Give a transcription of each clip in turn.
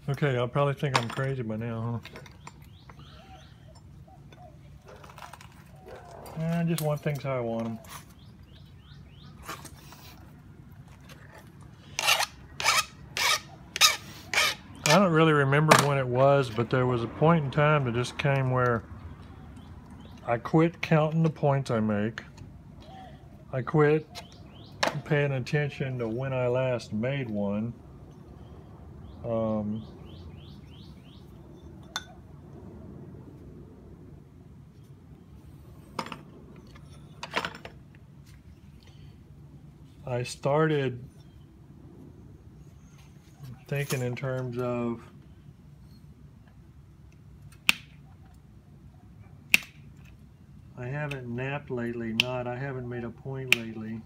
Okay, I'll probably think I'm crazy by now, huh? I just want things how I want them. I don't really remember when it was, but there was a point in time that just came where I quit counting the points I make. I quit paying attention to when I last made one. I started thinking in terms of I haven't napped lately, I haven't made a point lately.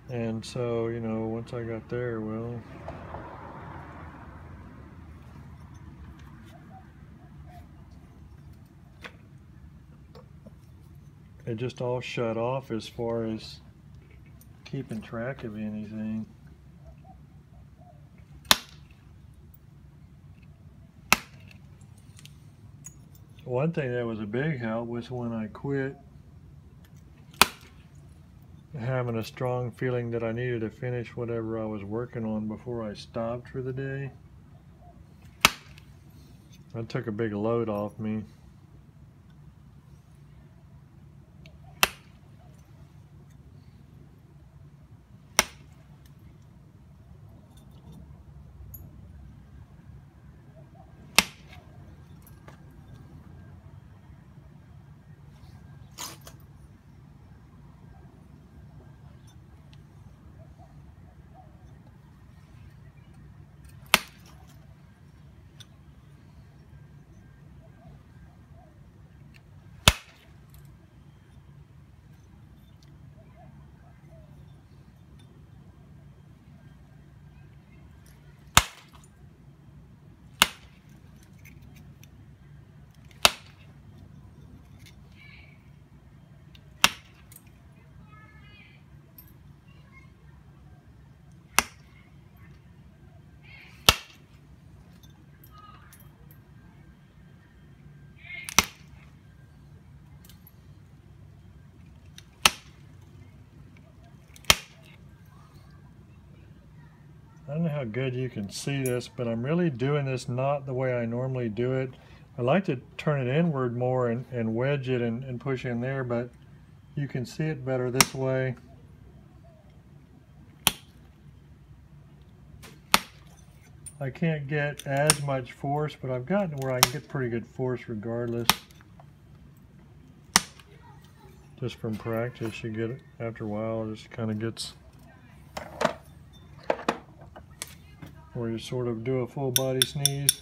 And so, you know, once I got there, well, it just all shut off as far as keeping track of anything. One thing that was a big help was when I quit having a strong feeling that I needed to finish whatever I was working on before I stopped for the day. That took a big load off me. I don't know how good you can see this, but I'm really doing this not the way I normally do it. I like to turn it inward more and wedge it and push in there, but you can see it better this way. I can't get as much force, but I've gotten where I can get pretty good force regardless. Just from practice, you get it after a while, it just kind of gets where you sort of do a full body sneeze.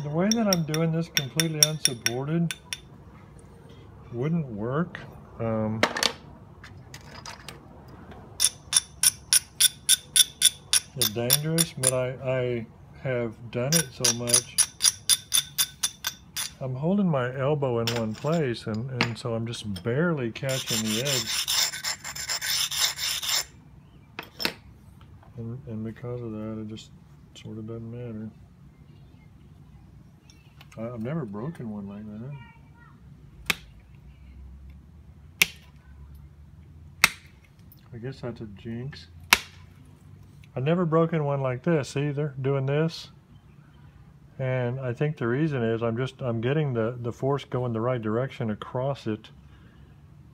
The way that I'm doing this completely unsupported wouldn't work. It's dangerous, but I have done it so much. I'm holding my elbow in one place, and so I'm just barely catching the edge. And because of that, it just sort of doesn't matter. I've never broken one like that. I guess that's a jinx. I've never broken one like this either, doing this. And I think the reason is I'm getting the force going the right direction across it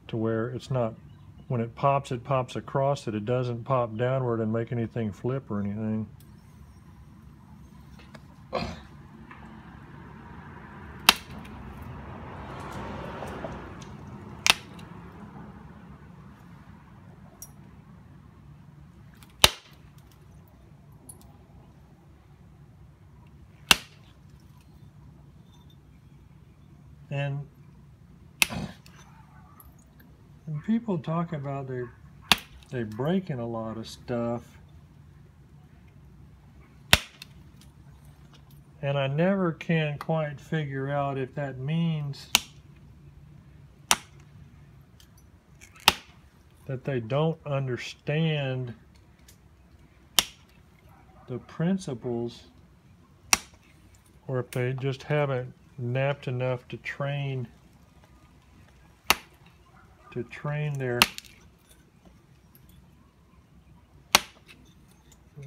to where it's not when it pops across it. It doesn't pop downward and make anything flip or anything. And people talk about they're breaking a lot of stuff, and I never can quite figure out if that means that they don't understand the principles, or if they just haven't napped enough to train their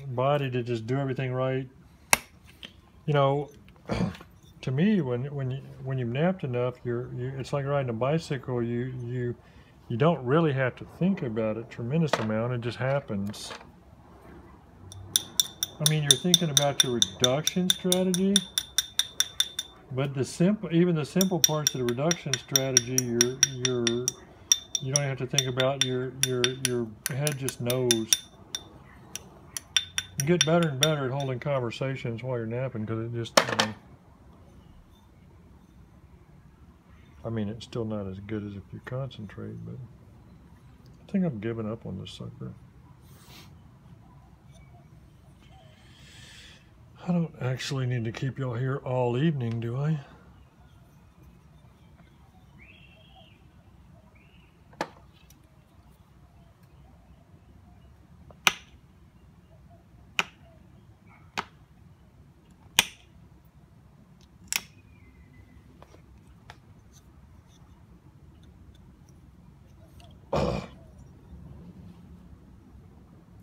body to just do everything right. You know, to me, when you've napped enough, it's like riding a bicycle. You don't really have to think about it a tremendous amount. It just happens. I mean, you're thinking about your reduction strategy, but even the simple parts of the reduction strategy, you don't have to think about. Your head just knows. You get better and better at holding conversations while you're napping, because it just, you know, I mean, it's still not as good as if you concentrate, but I think I'm giving up on this sucker. I don't actually need to keep y'all here all evening, do I?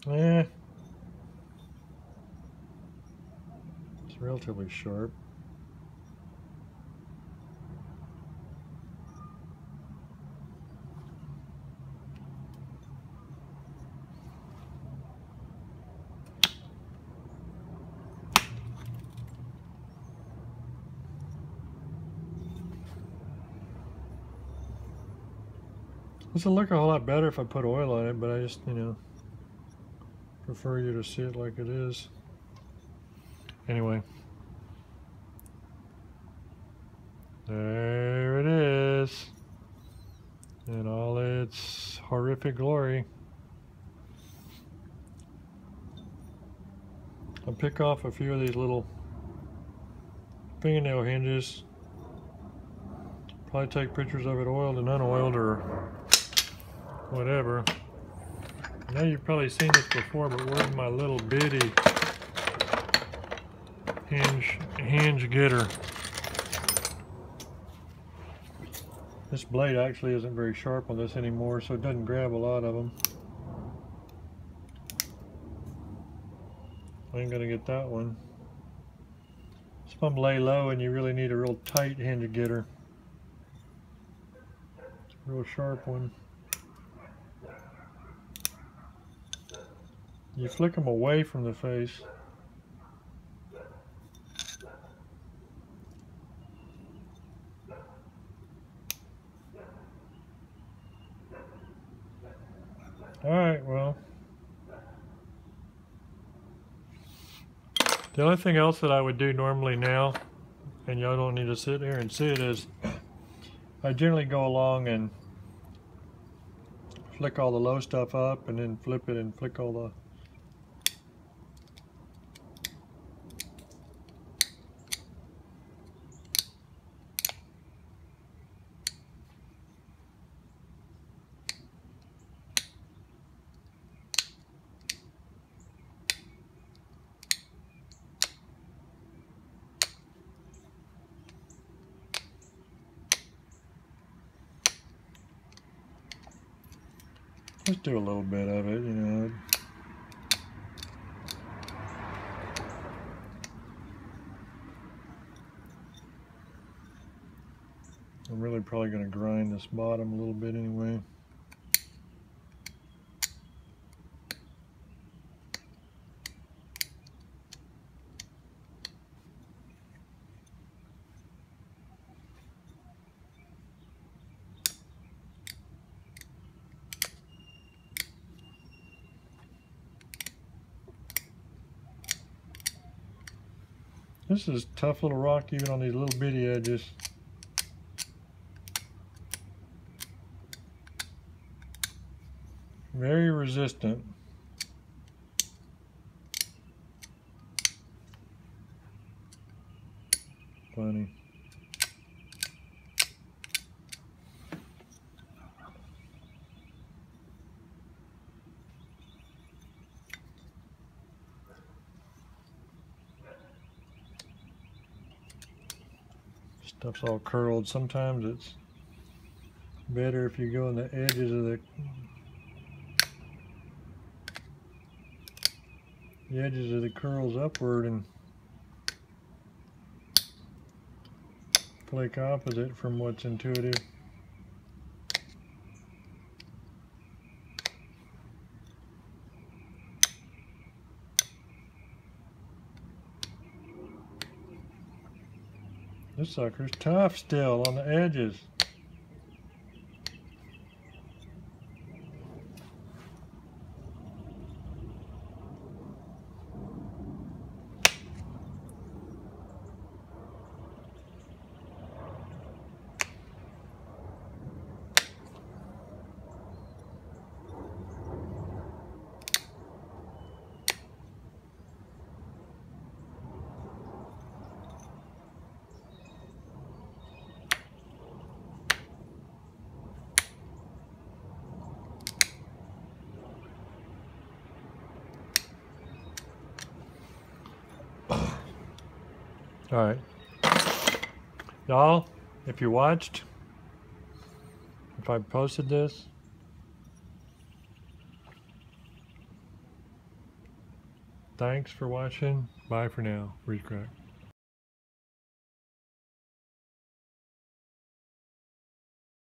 Eh. It's relatively sharp. This will look a whole lot better if I put oil on it, but I just, you know, prefer you to see it like it is. Anyway. There it is. In all its horrific glory. I'll pick off a few of these little fingernail hinges. Probably take pictures of it oiled and unoiled or whatever. I know you've probably seen this before, but where's my little bitty hinge getter? This blade actually isn't very sharp on this anymore, so it doesn't grab a lot of them. I ain't gonna get that one. Some lay low and you really need a real tight hinge getter. Real sharp one. You flick them away from the face. Alright, well. The only thing else that I would do normally now, and y'all don't need to sit here and see it, is I generally go along and flick all the low stuff up and then flip it and flick all the just do a little bit of it, you know. I'm really probably going to grind this bottom a little bit anyway. This is tough little rock even on these little bitty edges. Very resistant. Funny. Stuff's all curled. Sometimes it's better if you go in the edges of the curls upward and flick opposite from what's intuitive. This sucker's tough still on the edges. All right, y'all, if you watched, if I posted this, thanks for watching. Bye for now. Freeze Crack.